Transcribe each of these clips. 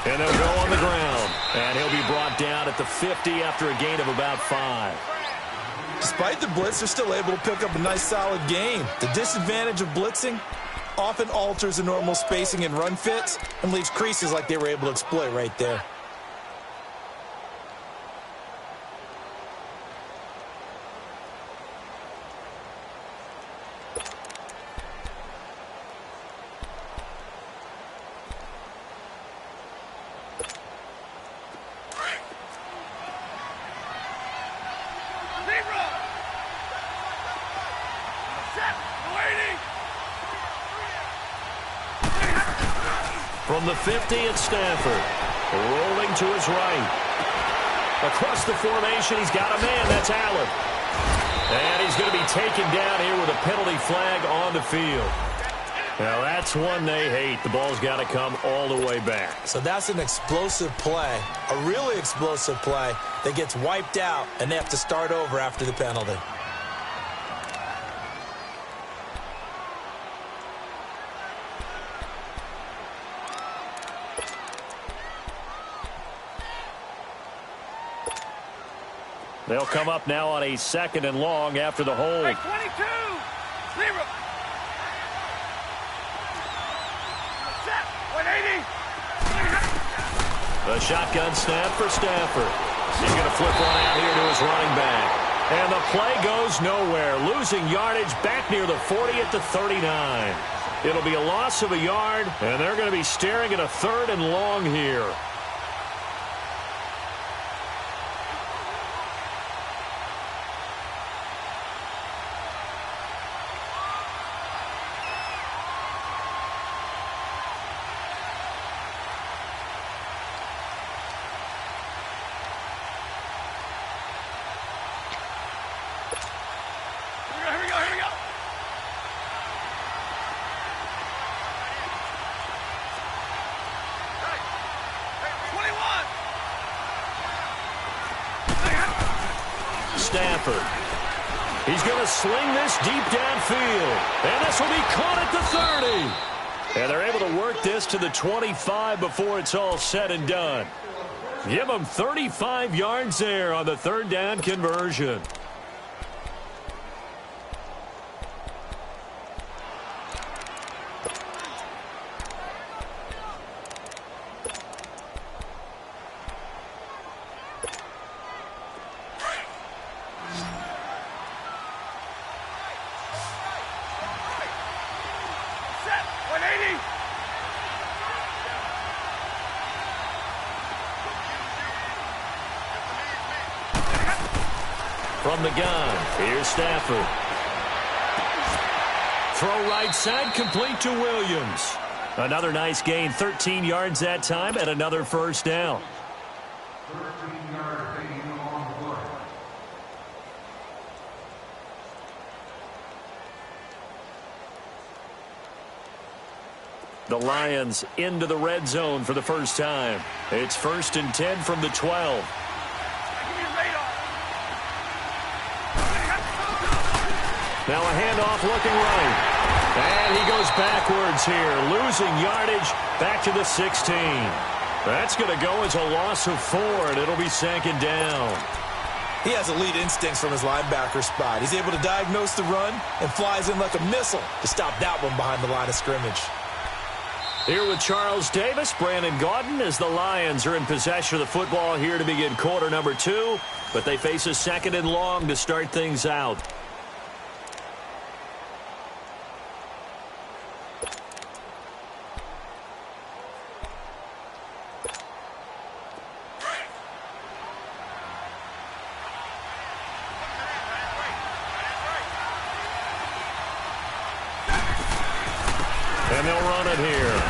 And they'll go on the ground. And he'll be brought down at the 50 after a gain of about 5. Despite the blitz, they're still able to pick up a nice, solid gain. The disadvantage of blitzing often alters the normal spacing and run fits and leaves creases like they were able to exploit right there. From the 50, it's Stafford. Rolling to his right. Across the formation, he's got a man. That's Allen. And he's going to be taken down here with a penalty flag on the field. Now, that's one they hate. The ball's got to come all the way back. So that's an explosive play, a really explosive play that gets wiped out, and they have to start over after the penalty. They'll come up now on a 2nd and long after the hold. 22, 0. Set, 180. The shotgun snap for Stafford. He's going to flip one out here to his running back. And the play goes nowhere. Losing yardage back near the 40 at the 39. It'll be a loss of a yard, and they're going to be staring at a 3rd and long here. Stafford. He's going to sling this deep downfield. And this will be caught at the 30. And they're able to work this to the 25 before it's all said and done. Give them 35 yards there on the 3rd down conversion. From the gun, here's Stafford. Throw right side, complete to Williams. Another nice gain, 13 yards that time, and another 1st down. 13 yards taking on the play. The Lions into the red zone for the first time. It's 1st and 10 from the 12. Now a handoff looking right. And he goes backwards here, losing yardage back to the 16. That's going to go as a loss of 4, and it'll be 2nd down. He has elite instincts from his linebacker spot. He's able to diagnose the run and flies in like a missile to stop that one behind the line of scrimmage. Here with Charles Davis, Brandon Gaudin, as the Lions are in possession of the football here to begin quarter number 2. But they face a 2nd and long to start things out. And they'll run it here.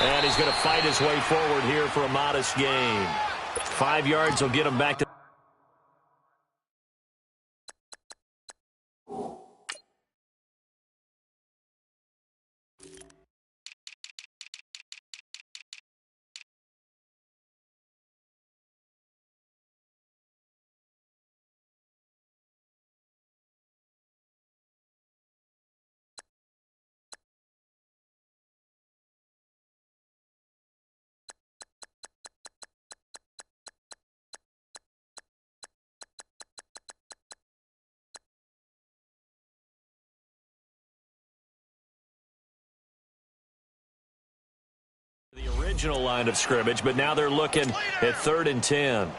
And he's going to fight his way forward here for a modest gain. 5 yards will get him back to original line of scrimmage, but now they're looking at 3rd and 10.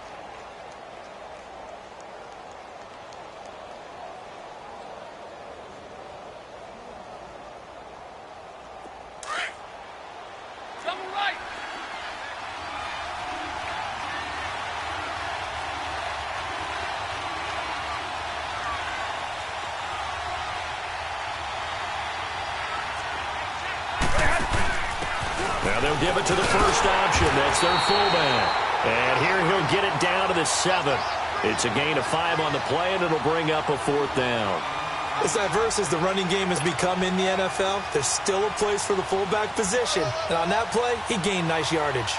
Now they'll give it to the first option. That's their fullback. And here he'll get it down to the 7. It's a gain of 5 on the play, and it'll bring up a 4th down. As diverse as the running game has become in the NFL, there's still a place for the fullback position. And on that play, he gained nice yardage.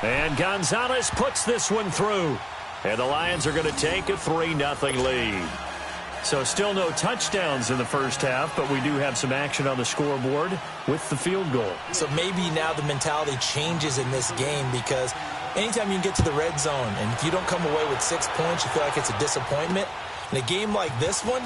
And Gonzalez puts this one through. And the Lions are going to take a 3-0 lead. So still no touchdowns in the first half, but we do have some action on the scoreboard with the field goal. So maybe now the mentality changes in this game, because anytime you can get to the red zone and if you don't come away with 6 points, you feel like it's a disappointment. In a game like this one,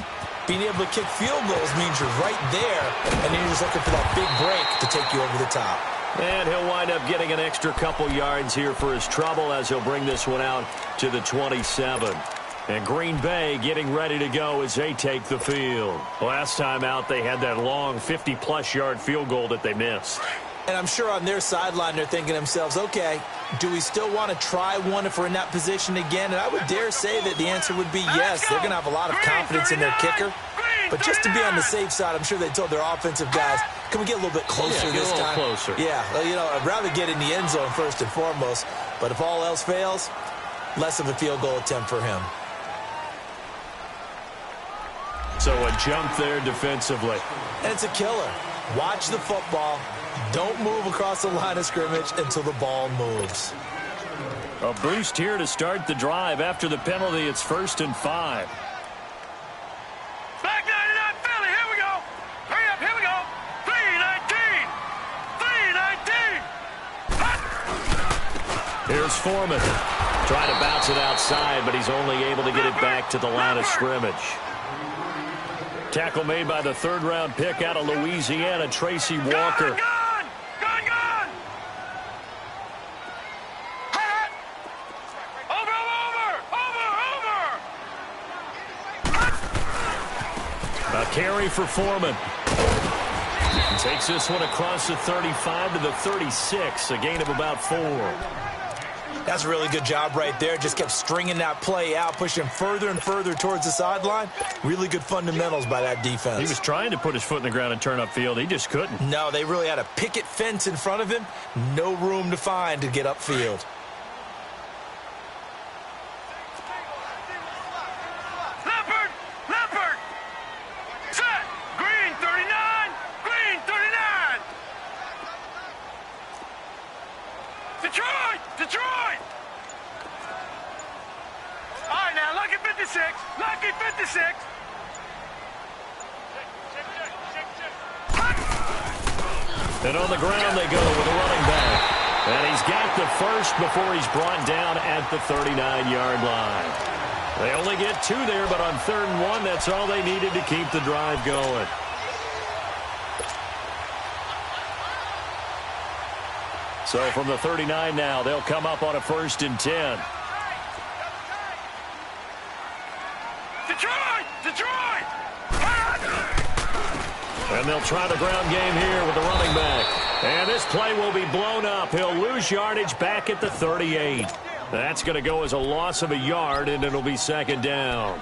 being able to kick field goals means you're right there, and then you're just looking for that big break to take you over the top. And he'll wind up getting an extra couple yards here for his trouble as he'll bring this one out to the 27. And Green Bay getting ready to go as they take the field. Last time out, they had that long 50-plus yard field goal that they missed. And I'm sure on their sideline they're thinking to themselves, okay, do we still want to try one if we're in that position again? And I would dare say that the answer would be yes. They're going to have a lot of confidence in their kicker. But just to be on the safe side, I'm sure they told their offensive guys, can we get a little bit closer this time? Closer. Yeah, well, you know, I'd rather get in the end zone first and foremost. But if all else fails, less of a field goal attempt for him. So a jump there defensively. And it's a killer. Watch the football. Don't move across the line of scrimmage until the ball moves. A boost here to start the drive. After the penalty, it's 1st and 5. Back 99 Philly, here we go. Hurry up, here we go. 3-19. 3-19. Here's Foreman. Trying to bounce it outside, but he's only able to get it back to the line of scrimmage. Tackle made by the 3rd-round pick out of Louisiana, Tracy Walker. Gone! Over! A carry for Foreman. He takes this one across the 35 to the 36, a gain of about 4. That's a really good job right there. Just kept stringing that play out, pushing further and further towards the sideline. Really good fundamentals by that defense. He was trying to put his foot in the ground and turn upfield. He just couldn't. No, they really had a picket fence in front of him. No room to find to get upfield. Leopard! Set! Green 39! Green 39! Detroit! All right, now, lucky 56. Lucky 56. And on the ground they go with a running back. And he's got the first before he's brought down at the 39-yard line. They only get 2 there, but on 3rd and 1, that's all they needed to keep the drive going. So from the 39 now, they'll come up on a 1st and 10. Detroit! And they'll try the ground game here with the running back. And this play will be blown up. He'll lose yardage back at the 38. That's going to go as a loss of a yard, and it'll be 2nd down.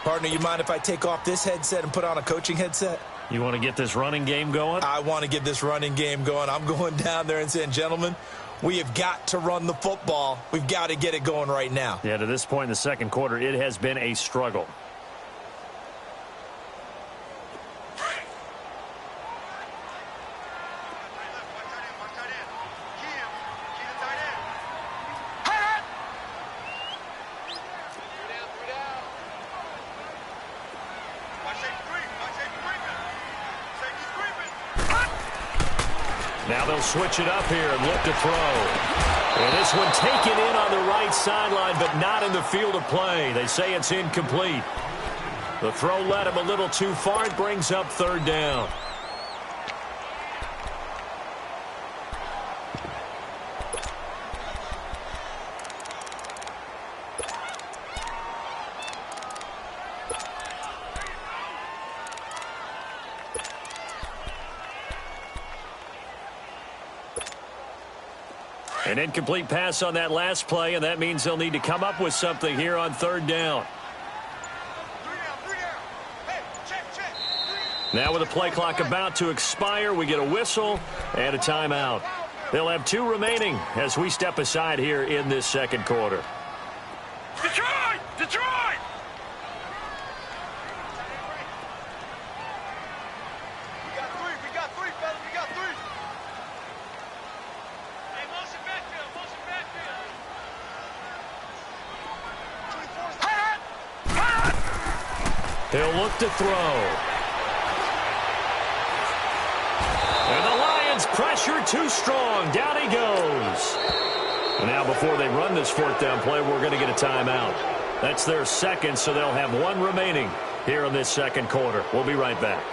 Partner, you mind if I take off this headset and put on a coaching headset? You want to get this running game going? I want to get this running game going. I'm going down there and saying, gentlemen, we have got to run the football. We've got to get it going right now. Yeah, to this point in the 2nd quarter, it has been a struggle. Now they'll switch it up here and look to throw. And this one taken in on the right sideline, but not in the field of play. They say it's incomplete. The throw led him a little too far. It brings up third down. An incomplete pass on that last play, and that means they'll need to come up with something here on third down. Now with the play clock about to expire, we get a whistle and a timeout. They'll have 2 remaining as we step aside here in this second quarter. Detroit! Detroit! We got three, fellas. We got three. Hey, motion backfield. He'll look to throw. And the Lions pressure too strong. Down he goes. And now before they run this fourth down play, we're going to get a timeout. That's their second, so they'll have 1 remaining here in this second quarter. We'll be right back.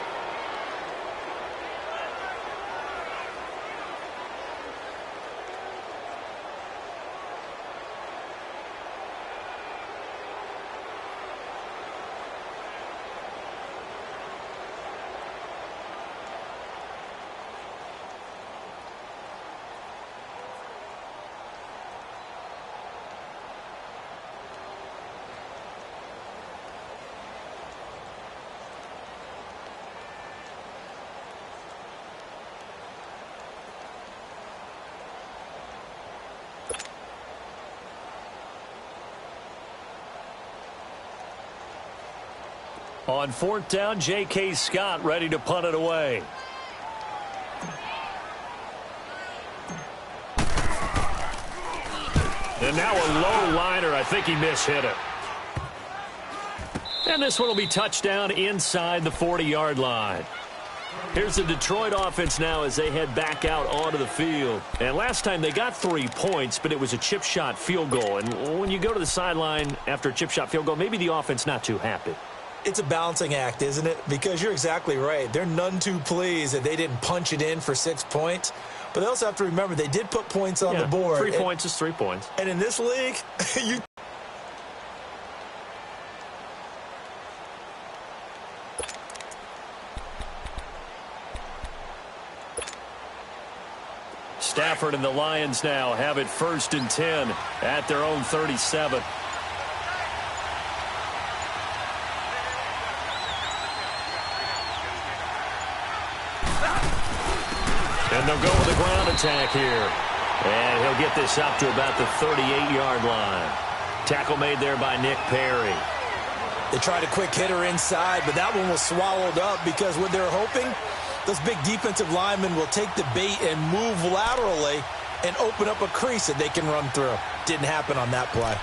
On fourth down, J.K. Scott ready to punt it away. And now a low liner. I think he mishit it. And this one will be touchdown inside the 40-yard line. Here's the Detroit offense now as they head back out onto the field. And last time they got 3 points, but it was a chip shot field goal. And when you go to the sideline after a chip shot field goal, maybe the offense not too happy. It's a balancing act, isn't it? Because you're exactly right. They're none too pleased that they didn't punch it in for 6 points. But they also have to remember they did put points on the board. 3 points is 3 points. And in this league, you... Stafford and the Lions now have it 1st and 10 at their own 37. And they'll go with a ground attack here. And he'll get this up to about the 38-yard line. Tackle made there by Nick Perry. They tried a quick hitter inside, but that one was swallowed up because what they're hoping, those big defensive linemen will take the bait and move laterally and open up a crease that they can run through. Didn't happen on that play.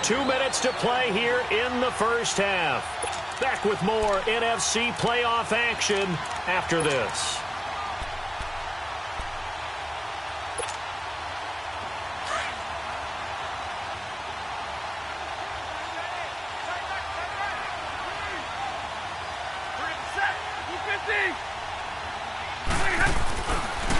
2 minutes to play here in the first half. Back with more NFC playoff action after this.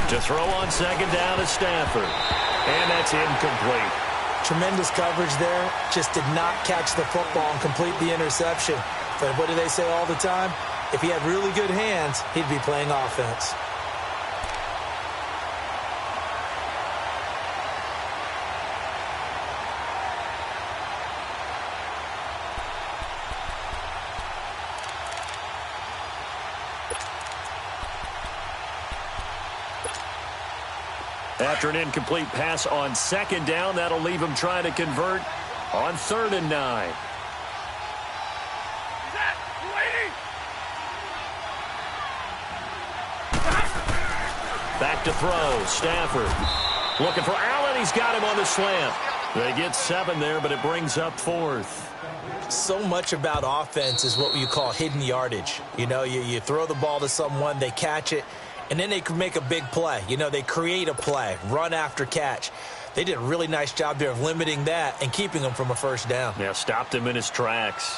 To throw on second down is Stafford. And that's incomplete. Tremendous coverage there. Just did not catch the football and complete the interception. But what do they say all the time? If he had really good hands, he'd be playing offense. After an incomplete pass on second down, that'll leave him trying to convert on 3rd and 9. Back to throw. Stafford looking for Allen. He's got him on the slant. They get 7 there, but it brings up 4th. So much about offense is what you call hidden yardage. You know, you throw the ball to someone, they catch it, and then they can make a big play. You know, they create a play, run after catch. They did a really nice job there of limiting that and keeping him from a first down. Yeah, stopped him in his tracks.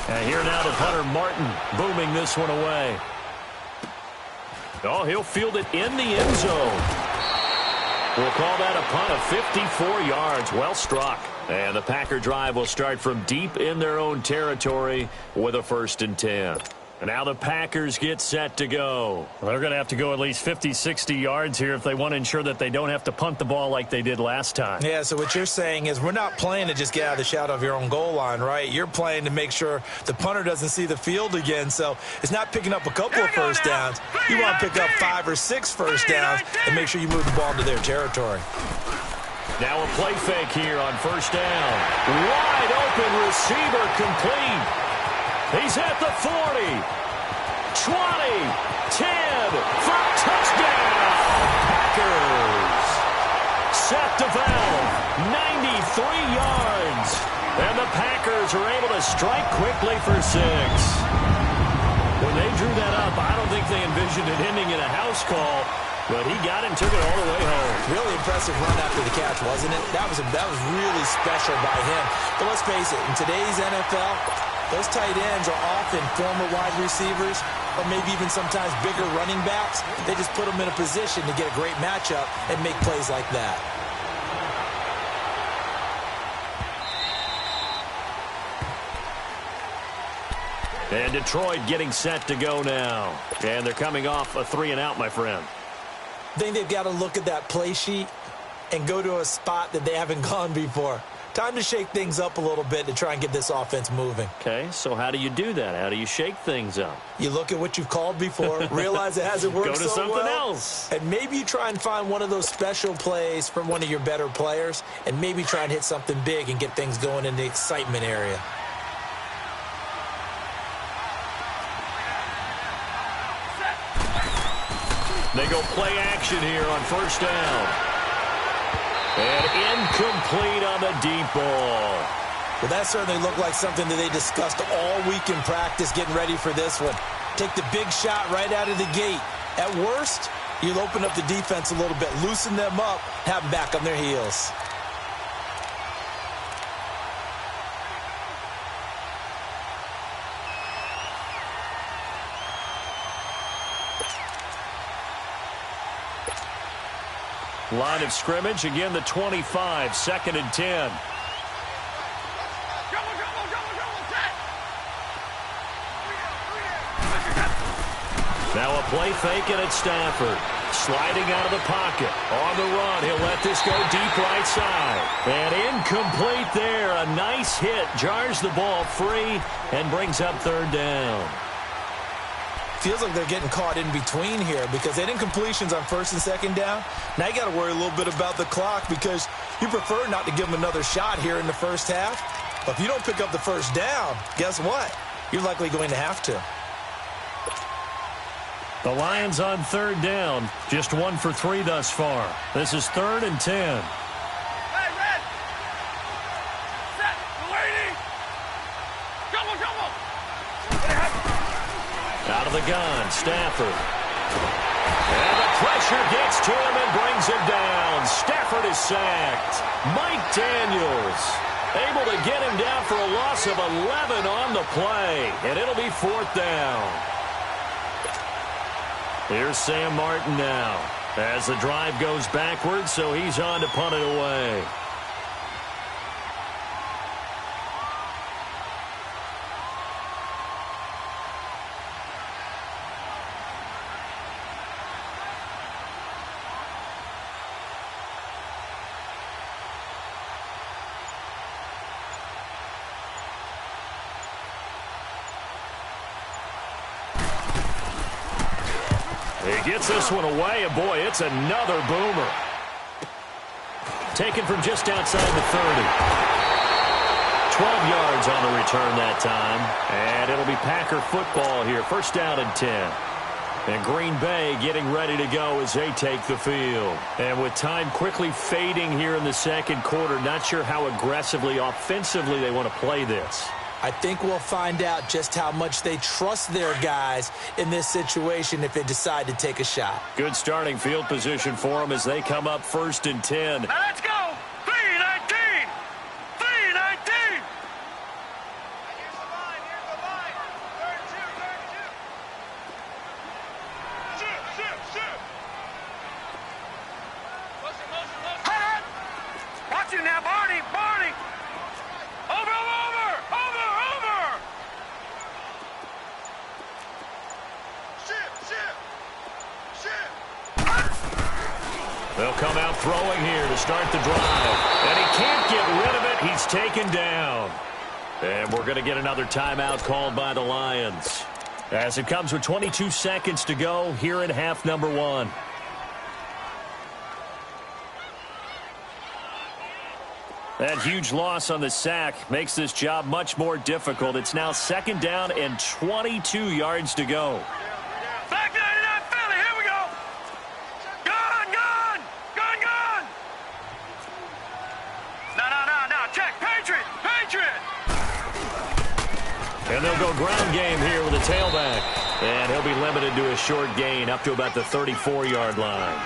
And here now to punter Martin, booming this one away. Oh, he'll field it in the end zone. We'll call that a punt of 54 yards. Well struck. And the Packer drive will start from deep in their own territory with a 1st and 10. And now the Packers get set to go. Well, they're going to have to go at least 50, 60 yards here if they want to ensure that they don't have to punt the ball like they did last time. Yeah, so what you're saying is we're not playing to just get out of the shadow of your own goal line, right? You're playing to make sure the punter doesn't see the field again. So it's not picking up a couple of first downs. You want to pick up 5 or 6 first downs and make sure you move the ball into their territory. Now a play fake here on 1st down. Wide open receiver complete. He's at the 40, 20, 10 for touchdown. Packers set to valve, 93 yards. And the Packers are able to strike quickly for 6. When they drew that up, I don't think they envisioned it ending in a house call. But he got it and took it all the way home. Really impressive run after the catch, wasn't it? That was really special by him. But let's face it, in today's NFL, those tight ends are often former wide receivers or maybe even sometimes bigger running backs. They just put them in a position to get a great matchup and make plays like that. And Detroit getting set to go now. And they're coming off a 3-and-out, my friend. I think they've got to look at that play sheet and go to a spot that they haven't gone before. Time to shake things up a little bit to try and get this offense moving. Okay, so how do you do that? How do you shake things up? You look at what you've called before, realize it hasn't worked so well. Go to something else. And maybe you try and find one of those special plays from one of your better players and maybe try and hit something big and get things going in the excitement area. They go play action here on 1st down. And incomplete on the deep ball. Well, that certainly looked like something that they discussed all week in practice getting ready for this one. Take the big shot right out of the gate. At worst, you'll open up the defense a little bit, loosen them up, have them back on their heels. Line of scrimmage, again the 25, 2nd and 10. Now a play fake and it's Stafford. Sliding out of the pocket. On the run, he'll let this go deep right side. And incomplete there. A nice hit. Jars the ball free and brings up 3rd down. Feels like they're getting caught in between here because they didn't completions on 1st and 2nd down. Now you got to worry a little bit about the clock because you prefer not to give them another shot here in the first half. But if you don't pick up the 1st down, guess what? You're likely going to have to. The Lions on 3rd down. Just 1 for 3 thus far. This is 3rd and 10. Hey, Red! Set! Waiting! Double! Out of the gun, Stafford. And the pressure gets to him and brings him down. Stafford is sacked. Mike Daniels able to get him down for a loss of 11 on the play. And it'll be 4th down. Here's Sam Martin now as the drive goes backwards, so he's on to punt it away. He gets this one away, and boy, it's another boomer. Taken from just outside the 30. Lions on the return that time. And it'll be Packer football here. First down and 10. And Green Bay getting ready to go as they take the field. And with time quickly fading here in the second quarter, not sure how aggressively, offensively they want to play this. I think we'll find out just how much they trust their guys in this situation if they decide to take a shot. Good starting field position for them as they come up first and 10. Now let's go. 3-19. 3-19. Here's the line. Here's the line. Third and two. Shoot. Motion. Watch you now, Barney. Over. They'll come out throwing here to start the drive. And he can't get rid of it. He's taken down. And we're going to get another timeout called by the Lions, as it comes with 22 seconds to go here in half number 1. That huge loss on the sack makes this job much more difficult. It's now second down and 22 yards to go. Back 99 Philly. Here we go. Gone. No. Check. Patriot. And they'll go ground game here with a tailback. And he'll be limited to a short gain up to about the 34-yard line.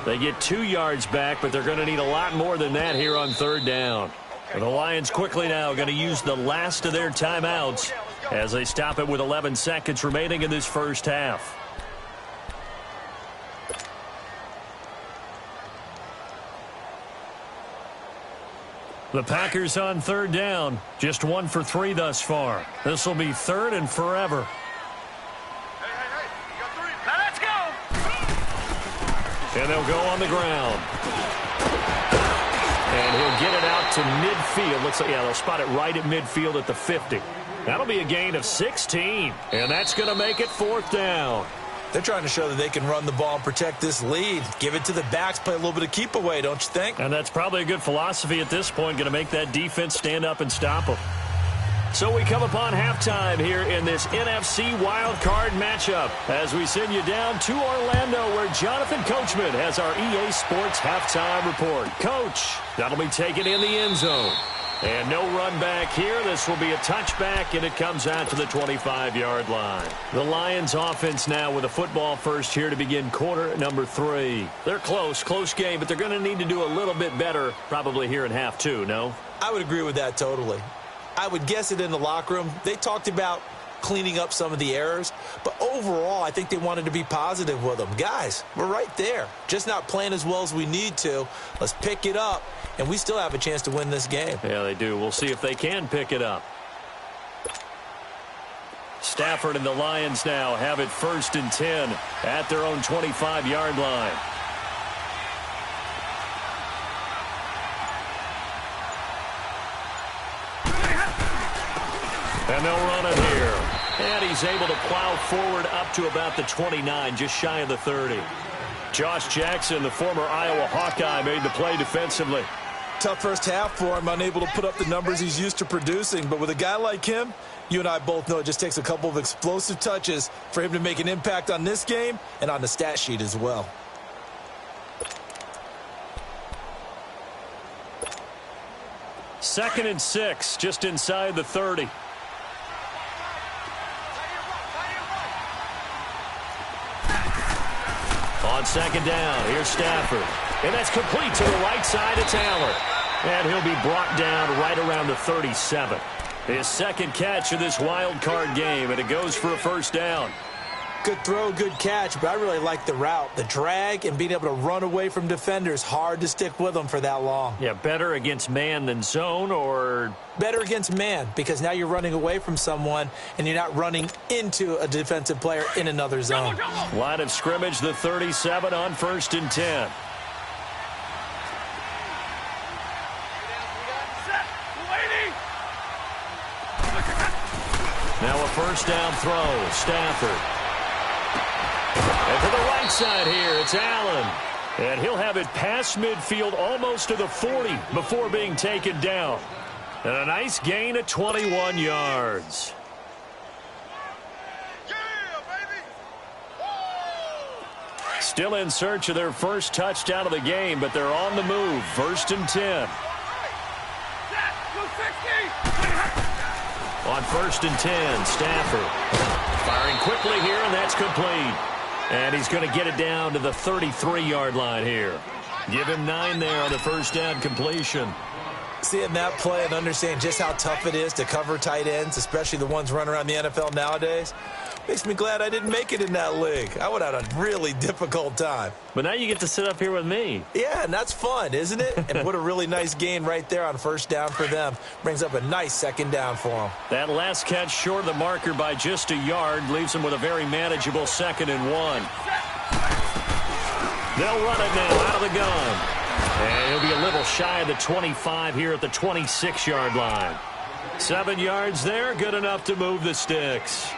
They get 2 yards back, but they're going to need a lot more than that here on third down. And the Lions quickly now going to use the last of their timeouts as they stop it with 11 seconds remaining in this first half. The Packers on third down, just 1 for 3 thus far. This will be third and forever. Hey, you got 3. Now let's go. And they'll go on the ground. And he'll get it out to midfield. Looks like, they'll spot it right at midfield at the 50. That'll be a gain of 16. And that's going to make it fourth down. They're trying to show that they can run the ball and protect this lead. Give it to the backs, play a little bit of keep away, don't you think? And that's probably a good philosophy at this point, going to make that defense stand up and stop them. So we come upon halftime here in this NFC wildcard matchup as we send you down to Orlando where Jonathan Coachman has our EA Sports halftime report. Coach, that'll be taken in the end zone. And no run back here. This will be a touchback, and it comes out to the 25-yard line. The Lions offense now with a football first here to begin quarter number 3. They're close game, but they're going to need to do a little bit better probably here in half 2, no? I would agree with that totally. I would guess it in the locker room. They talked about cleaning up some of the errors, but overall, I think they wanted to be positive with them. Guys, we're right there. Just not playing as well as we need to. Let's pick it up, and we still have a chance to win this game. Yeah, they do. We'll see if they can pick it up. Stafford and the Lions now have it first and 10 at their own 25-yard line. And they'll run it here. And he's able to plow forward up to about the 29, just shy of the 30. Josh Jackson, the former Iowa Hawkeye, made the play defensively. Tough first half for him, unable to put up the numbers he's used to producing. But with a guy like him, you and I both know it just takes a couple of explosive touches for him to make an impact on this game and on the stat sheet as well. Second and 6, just inside the 30. On second down, here's Stafford. And that's complete to the right side. It's Allen. And he'll be brought down right around the 37. His second catch of this wild card game, and it goes for a first down. Good throw, good catch, but I really like the route. The drag and being able to run away from defenders, hard to stick with them for that long. Yeah, better against man than zone, or? Better against man, because now you're running away from someone and you're not running into a defensive player in another zone. Line of scrimmage, the 37 on first and 10. Now a first down throw, Stafford. And to the right side here, it's Allen. And he'll have it past midfield almost to the 40 before being taken down. And a nice gain of 21 yards. Still in search of their first touchdown of the game, but they're on the move. 1st and 10. On 1st and 10, Stafford firing quickly here, and that's complete. And he's going to get it down to the 33-yard line here. Give him 9 there on the first down completion. Seeing that play and understanding just how tough it is to cover tight ends, especially the ones running around the NFL nowadays, makes me glad I didn't make it in that league. I would have had a really difficult time. But now you get to sit up here with me. Yeah, and that's fun, isn't it? And what a really nice gain right there on first down for them. Brings up a nice second down for them. That last catch short of the marker by just a yard leaves them with a very manageable 2nd and 1. They'll run it now out of the gun. And he'll be a little shy of the 25 here at the 26-yard line. 7 yards there, good enough to move the sticks.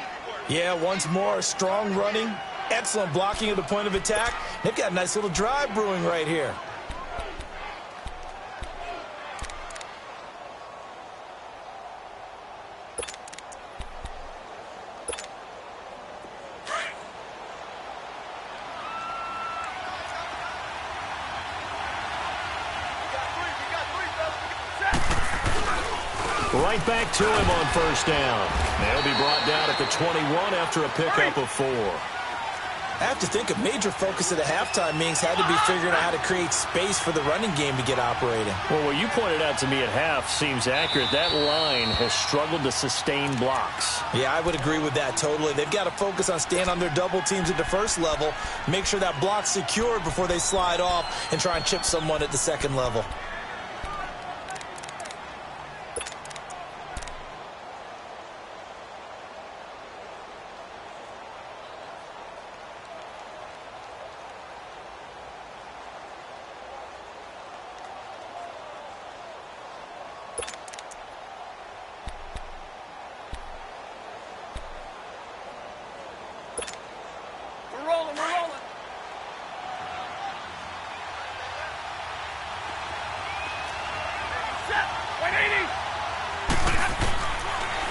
Yeah, once more, strong running, excellent blocking at the point of attack. They've got a nice little drive brewing right here. Right back to him on first down. They'll be brought down at the 21 after a pickup of 4. I have to think a major focus at a halftime means had to be figuring out how to create space for the running game to get operating. Well, what you pointed out to me at half seems accurate. That line has struggled to sustain blocks. Yeah, I would agree with that totally. They've got to focus on staying on their double teams at the first level, make sure that block's secured before they slide off and try and chip someone at the second level.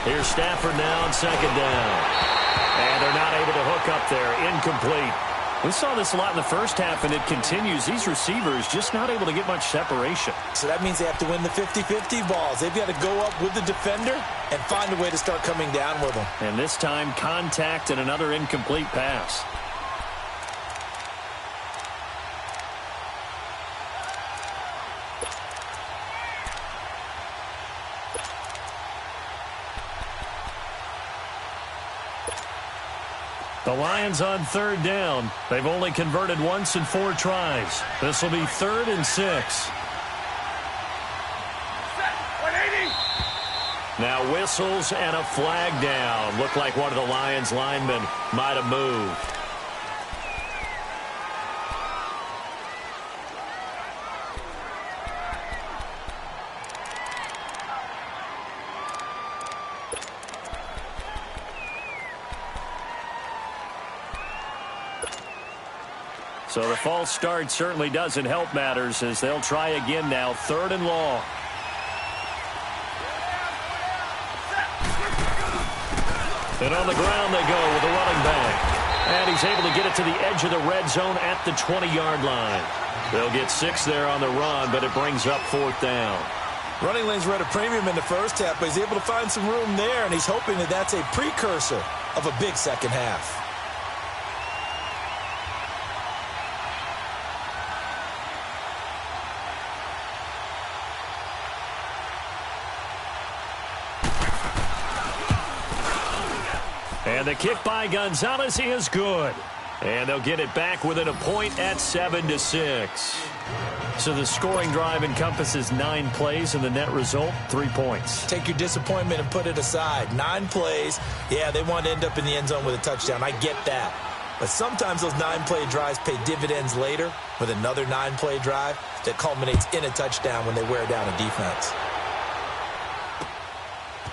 Here's Stafford now on 2nd down. And they're not able to hook up there. Incomplete. We saw this a lot in the first half, and it continues. These receivers just not able to get much separation. So that means they have to win the 50-50 balls. They've got to go up with the defender and find a way to start coming down with them. And this time, contact and another incomplete pass. The Lions on 3rd down. They've only converted once in 4 tries. This will be 3rd and 6. Now whistles and a flag down. Looked like one of the Lions linemen might have moved. So the false start certainly doesn't help matters as they'll try again now. 3rd and long. And on the ground they go with the running back. And he's able to get it to the edge of the red zone at the 20-yard line. They'll get 6 there on the run, but it brings up 4th down. Running lanes were at a premium in the first half, but he's able to find some room there, and he's hoping that that's a precursor of a big second half. And the kick by Gonzalez is good. And they'll get it back within a point at 7-6. So the scoring drive encompasses 9 plays, and the net result, 3 points. Take your disappointment and put it aside. 9 plays. Yeah, they want to end up in the end zone with a touchdown. I get that. But sometimes those 9-play drives pay dividends later with another 9-play drive that culminates in a touchdown when they wear down a defense.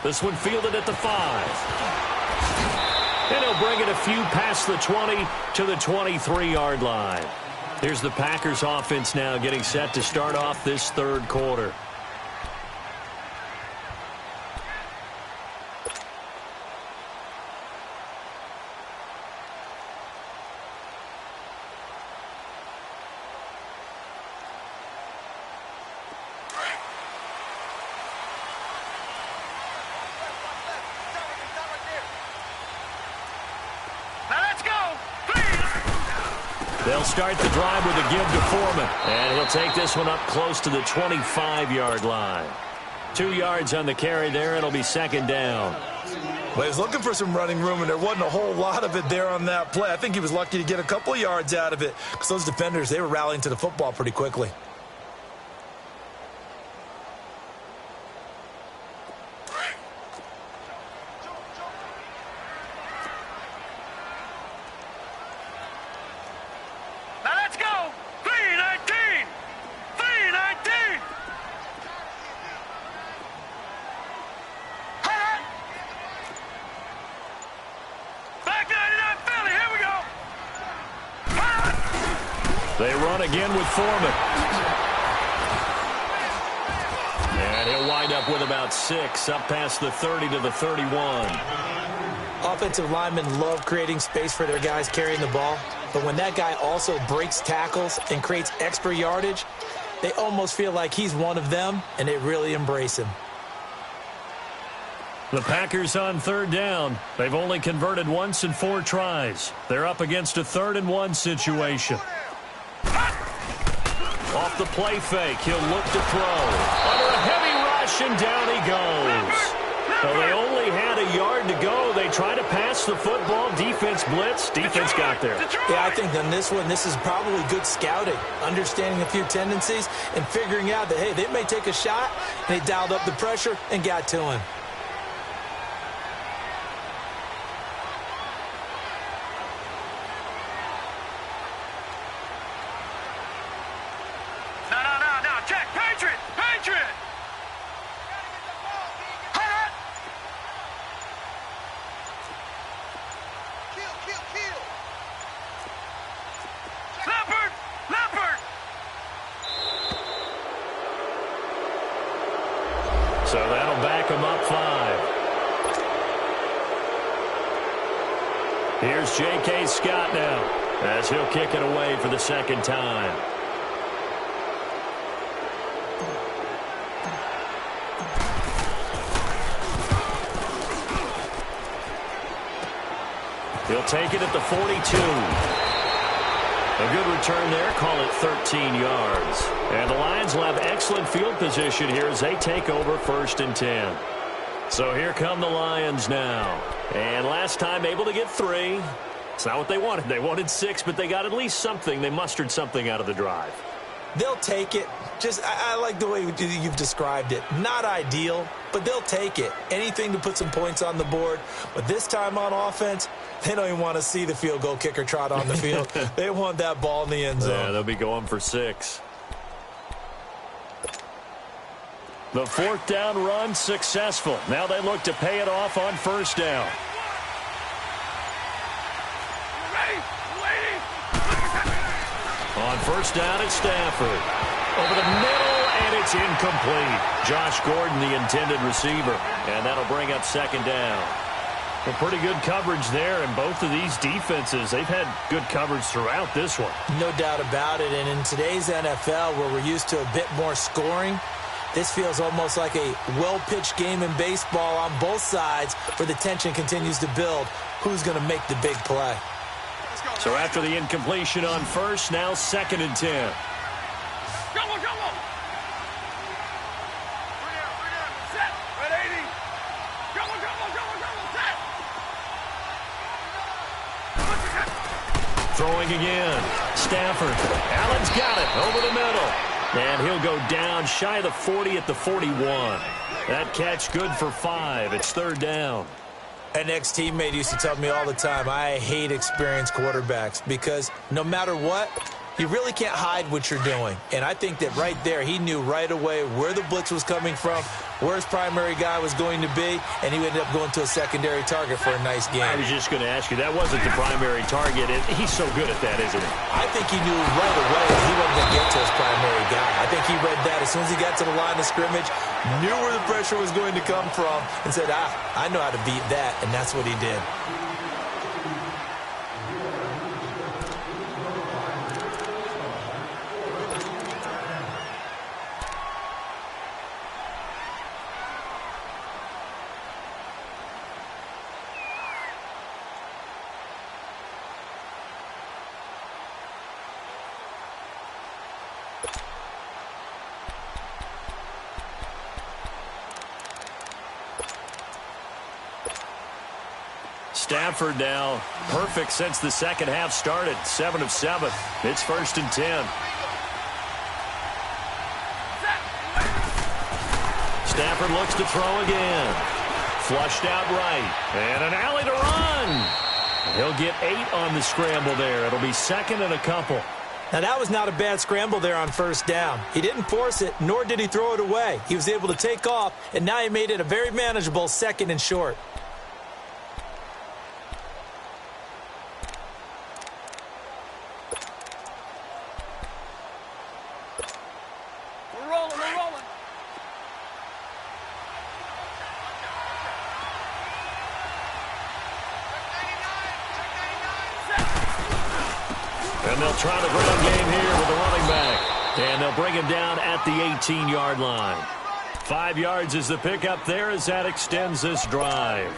This one fielded at the 5. And he'll bring it a few past the 20 to the 23-yard line. Here's the Packers offense now getting set to start off this 3rd quarter. They'll start the drive with a give to Foreman. And he'll take this one up close to the 25-yard line. 2 yards on the carry there. It'll be second down. Well, he was looking for some running room, and there wasn't a whole lot of it there on that play. I think he was lucky to get a couple of yards out of it because those defenders, they were rallying to the football pretty quickly. Now let's go. 319. 319. Back 99 Philly. Here we go. They run again with Foreman. And he'll wind up with about 6, up past the 30 to the 31. Offensive linemen love creating space for their guys carrying the ball, but when that guy also breaks tackles and creates extra yardage, they almost feel like he's one of them, and they really embrace him. The Packers on third down. They've only converted once in 4 tries. They're up against a 3rd and 1 situation. Off the play fake, he'll look to throw. Under a heavy rush, and down he goes. So they only had a yard to go. They try to pass the football. Defense blitz. Defense got there. Yeah, I think on this one, this is probably good scouting, understanding a few tendencies, and figuring out that, hey, they may take a shot, and they dialed up the pressure and got to him. No. Check. Patriot. Patriot. Kill. Leopard. So that'll back him up 5. Here's J.K. Scott now, as he'll kick it away for the second time. He'll take it at the 42. A good return there. Call it 13 yards. And the Lions will have excellent field position here as they take over 1st and 10. So here come the Lions now. And last time able to get 3. It's not what they wanted. They wanted 6, but they got at least something. They mustered something out of the drive. They'll take it. I like the way you've described it. Not ideal, but they'll take it. Anything to put some points on the board. But this time on offense, they don't even want to see the field goal kicker trot on the field. They want that ball in the end zone. Yeah, they'll be going for 6. The 4th down run successful. Now they look to pay it off on 1st down. On 1st down, it's Stafford. Over the middle, and it's incomplete. Josh Gordon, the intended receiver. And that'll bring up 2nd down. Well, pretty good coverage there, and both of these defenses, they've had good coverage throughout this one. No doubt about it. And in today's NFL, where we're used to a bit more scoring, this feels almost like a well-pitched game in baseball on both sides where the tension continues to build. Who's going to make the big play? So after the incompletion on 1st, now 2nd and 10. Come on. Set. Red 80. Come on. Set. Throwing again. Stafford. Allen's got it over the middle. And he'll go down shy of the 40 at the 41. That catch good for 5. It's 3rd down. An ex-teammate used to tell me all the time, I hate experienced quarterbacks because no matter what, you really can't hide what you're doing. And I think that right there, he knew right away where the blitz was coming from, where his primary guy was going to be, and he ended up going to a secondary target for a nice game. I was just going to ask you, that wasn't the primary target. He's so good at that, isn't he? I think he knew right away that he wasn't going to get to his primary guy. I think he read that as soon as he got to the line of scrimmage, knew where the pressure was going to come from, and said, I know how to beat that, and that's what he did. Stafford now perfect since the second half started. 7 of 7. It's 1st and 10. Stafford looks to throw again. Flushed out right. And an alley to run. He'll get 8 on the scramble there. It'll be 2nd and a couple. Now, that was not a bad scramble there on 1st down. He didn't force it, nor did he throw it away. He was able to take off, and now he made it a very manageable 2nd and short. We're rolling, we're rolling. And they'll try the ground game here with the running back. And they'll bring him down at the 18-yard line. 5 yards is the pickup there as that extends this drive.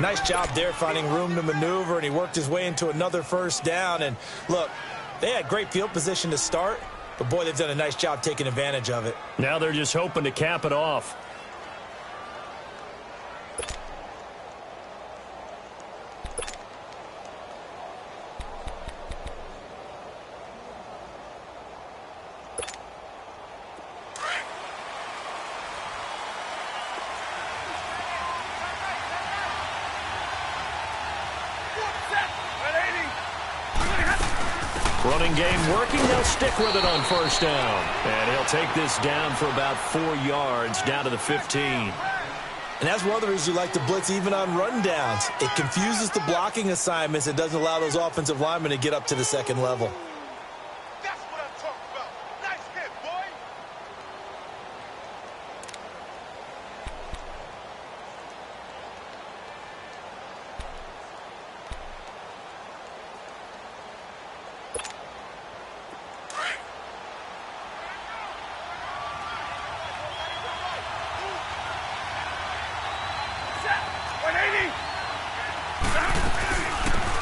Nice job there finding room to maneuver, and he worked his way into another 1st down. And look, they had great field position to start, but boy, they've done a nice job taking advantage of it. Now they're just hoping to cap it off. Running game working. They'll stick with it on 1st down. And he'll take this down for about 4 yards down to the 15. And that's one of the reasons you like to blitz even on rundowns. It confuses the blocking assignments. It doesn't allow those offensive linemen to get up to the 2nd level. That's what I'm talking about. Nice hit, boy.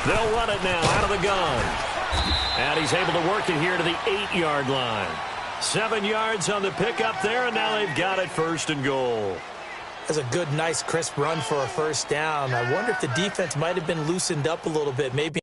They'll run it now out of the gun. And he's able to work it here to the 8-yard line. 7 yards on the pickup there, and now they've got it 1st and goal. That's a good, nice, crisp run for a 1st down. I wonder if the defense might have been loosened up a little bit. Maybe.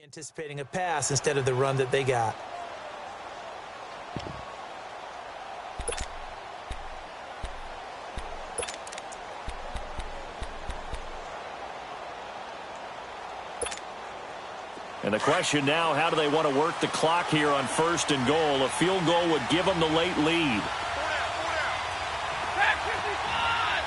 Anticipating a pass instead of the run that they got. And the question now, how do they want to work the clock here on 1st and goal? A field goal would give them the late lead. Back 55!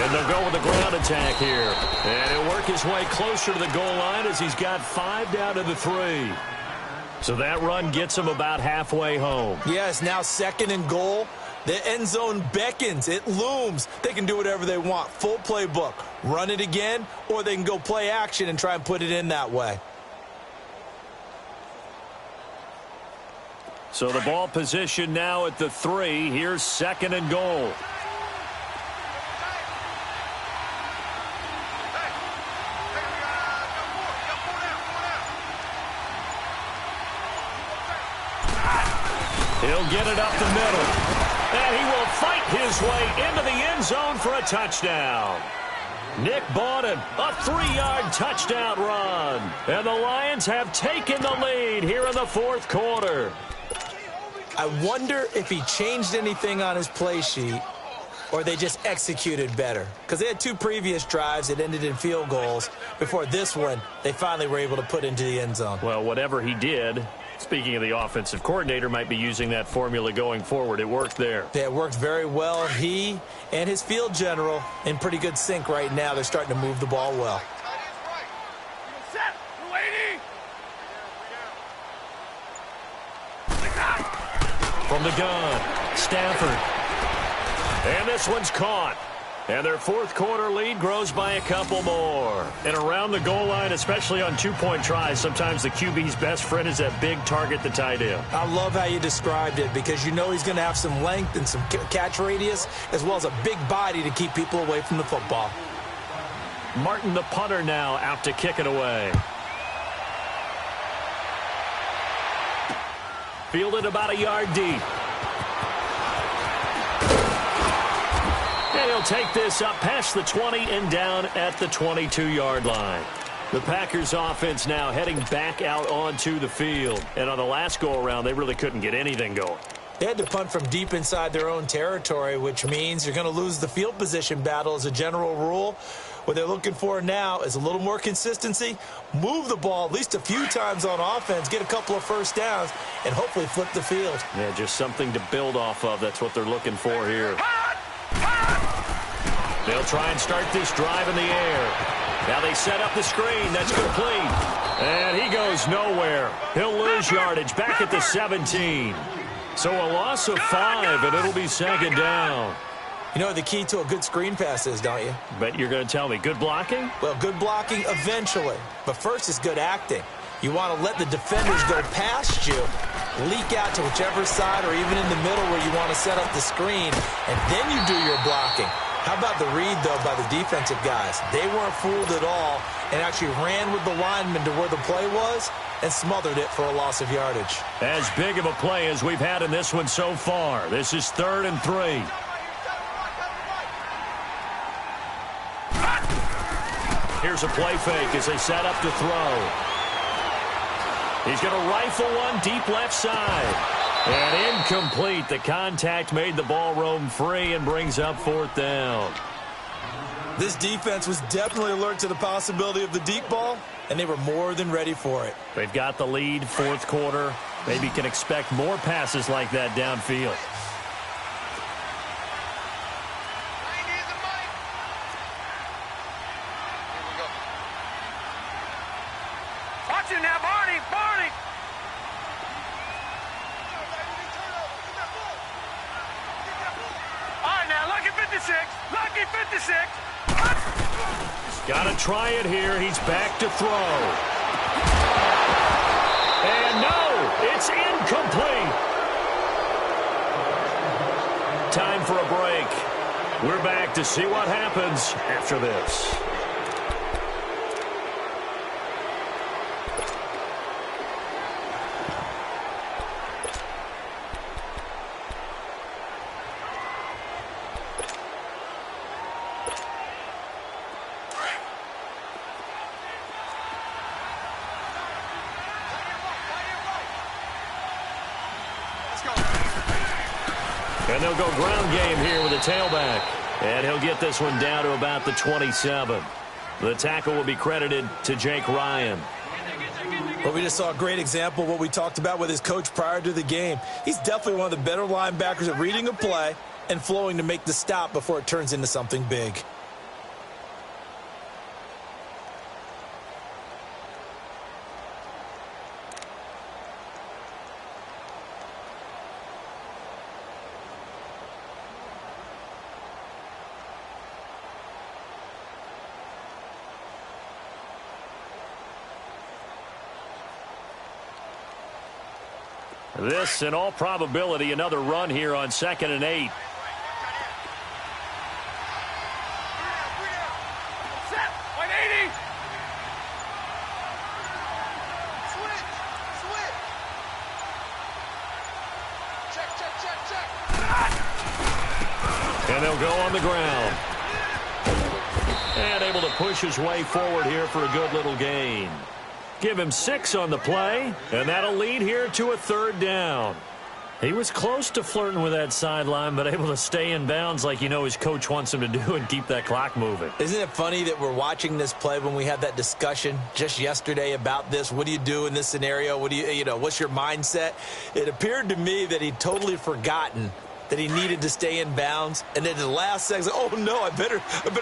And they'll go with the ground attack here. And he'll work his way closer to the goal line as he's got 5 down to the 3. So that run gets him about halfway home. Yes, now 2nd and goal. The end zone beckons. It looms. They can do whatever they want. Full playbook. Run it again, or they can go play action and try and put it in that way. So the ball position now at the 3. Here's 2nd and goal. He'll get it up the middle. And he will fight his way into the end zone for a touchdown. Nick Bawden, a 3-yard touchdown run. And the Lions have taken the lead here in the 4th quarter. I wonder if he changed anything on his play sheet or they just executed better? Because they had 2 previous drives that ended in field goals. Before this one, they finally were able to put into the end zone. Well, whatever he did, speaking of the offensive coordinator, might be using that formula going forward. It worked there. Yeah, it worked very well. He and his field general in pretty good sync right now. They're starting to move the ball well. From the gun, Stafford. And this one's caught. And their fourth quarter lead grows by a couple more. And around the goal line, especially on two-point tries, sometimes the QB's best friend is that big target, the tight end. I love how you described it because you know he's going to have some length and some catch radius as well as a big body to keep people away from the football. Martin, the punter, now out to kick it away. Fielded about a yard deep. And he'll take this up past the 20 and down at the 22-yard line. The Packers offense now heading back out onto the field. And on the last go-around, they really couldn't get anything going. They had to punt from deep inside their own territory, which means you're going to lose the field position battle as a general rule. What they're looking for now is a little more consistency, move the ball at least a few times on offense, get a couple of first downs, and hopefully flip the field. Yeah, just something to build off of. That's what they're looking for here. They'll try and start this drive in the air. Now they set up the screen. That's complete. And he goes nowhere. He'll lose yardage back at the 17. So a loss of 5, and it'll be second down. You know what the key to a good screen pass is, don't you? Bet you're going to tell me. Good blocking? Well, good blocking eventually. But first is good acting. You want to let the defenders go past you, leak out to whichever side or even in the middle where you want to set up the screen, and then you do your blocking. How about the read, though, by the defensive guys? They weren't fooled at all and actually ran with the lineman to where the play was and smothered it for a loss of yardage. As big of a play as we've had in this one so far. This is 3rd and 3. Here's a play fake as they set up to throw. He's going to rifle one deep left side. And incomplete. The contact made the ball roam free and brings up 4th down. This defense was definitely alert to the possibility of the deep ball, and they were more than ready for it. They've got the lead, 4th quarter. Maybe can expect more passes like that downfield. Watch it now, Barney! Barney! All right, now, Lucky 56. Lucky 56. Got to try it here. He's back to throw. And no, it's incomplete. Time for a break. We're back to see what happens after this. And they'll go ground game here with a tailback. And he'll get this one down to about the 27. The tackle will be credited to Jake Ryan. Well, we just saw a great example of what we talked about with his coach prior to the game. He's definitely one of the better linebackers at reading a play and flowing to make the stop before it turns into something big. This, in all probability, another run here on 2nd and 8. Set. 180. Switch. Check. And they'll go on the ground. And able to push his way forward here for a good little gain. Give him 6 on the play, and that'll lead here to a 3rd down. He was close to flirting with that sideline, but able to stay in bounds like you know his coach wants him to do and keep that clock moving. Isn't it funny that we're watching this play when we had that discussion just yesterday about this? What do you do in this scenario? What do you know, what's your mindset? It appeared to me that he'd totally forgotten that he needed to stay in bounds, and then the last second, oh no, I better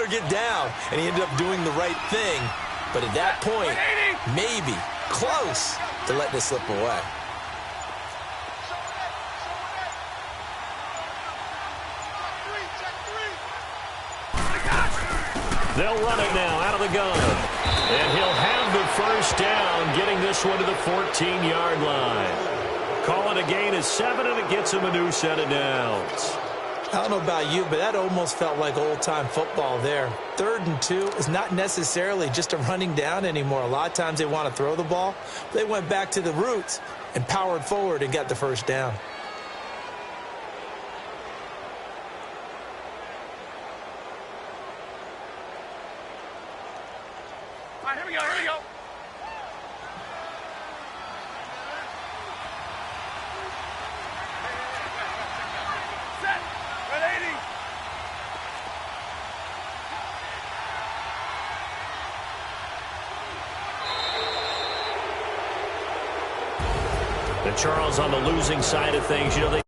get down. And he ended up doing the right thing. But at that point, maybe close to letting it slip away. They'll run it now out of the gun. And he'll have the first down, getting this one to the 14-yard line. Call it a gain of 7, and it gets him a new set of downs. I don't know about you, but that almost felt like old-time football there. 3rd and 2 is not necessarily just a running down anymore. A lot of times they want to throw the ball. They went back to the roots and powered forward and got the first down. All right, here we go, here we go. Set. Red 80. And Charles on the losing side of things, you know, they